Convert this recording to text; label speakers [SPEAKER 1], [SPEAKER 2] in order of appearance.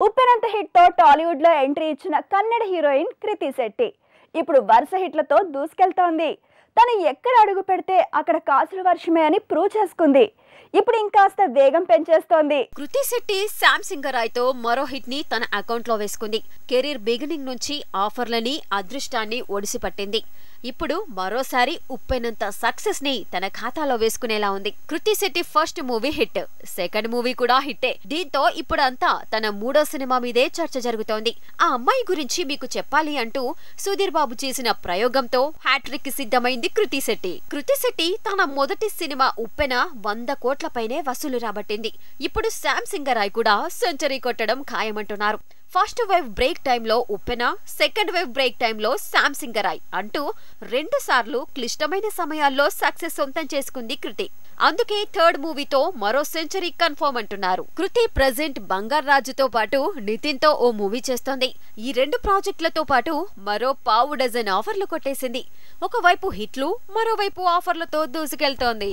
[SPEAKER 1] ఉప్పెనంత hit తో టాలీవుడ్ లో entry ఇచ్చిన కన్నడ హీరోయిన్ కృతి శెట్టి ఇప్పుడు వరుస హిట్లతో దూసుకెళ్తోంది. తను ఎక్కడ అడుగు పెడితే అక్కడ కాసుల వర్షమే అని ప్రూవ్ చేసుకుంది. ఇప్పుడు ఇంకాస్త వేగం పెంచేస్తోంది.
[SPEAKER 2] కృతి శెట్టి శామ్ సింగరాయ్ తో మరో హిట్ ని తన అకౌంట్ లో వేసుకుంది. కెరీర్ బిగినింగ్ నుంచి ఆఫర్లని అదృష్టాన్ని ఒడిసి పట్టింది. ఇప్పుడు మరోసారి ఉప్పెనంత సక్సెస్ ని తన ఖాతాలో వేసుకునేలా ఉంది. Kriti Shetty first movie hit, second movie కూడా హిట్టే. దీంతో ఇప్పుడంతా తన మూడో సినిమా మీదే చర్చ జరుగుతోంది. ఆ అమ్మాయి గురించి మీకు చెప్పాలి అంటూ సుధీర్ బాబు చేసిన ప్రయోగంతో హ్యాట్రిక్ కి సిద్ధమైంది కృతి శెట్టి. కృతి శెట్టి తన మొదటి సినిమా ఉప్పెన 100 కోట్ల పైనే వసూలు రాబట్టింది. ఇప్పుడు శామ్ సింగరాయ్ కూడా సెంచరీ కొట్టడం ఖాయమంటున్నారు. ఫస్ట్ వేవ్ బ్రేక్ టైంలో ఉప్పెన, సెకండ్ వేవ్ బ్రేక్ టైంలో శామ్ సింగరాయ్ అంటూ 2 సార్లు క్లిష్టమైన సమయాల్లో సక్సెస్ సొంతం చేసుకుంది కృతి. అందుకే థర్డ్ మూవీతో మరో సెంచరీ కన్ఫర్మ్ అంటున్నారు. కృతి ప్రెజెంట్ బంగార్ రాజుతో పాటు నితిన్ తో ఓ మూవీ చేస్తోంది. ఈ 2 ప్రాజెక్టులతో పాటు మరో పావు డజన్ ఆఫర్లు కొట్టేసింది. ఒకవైపు హిట్లు, మరోవైపు ఆఫర్లతో దూసుకెళ్తోంది.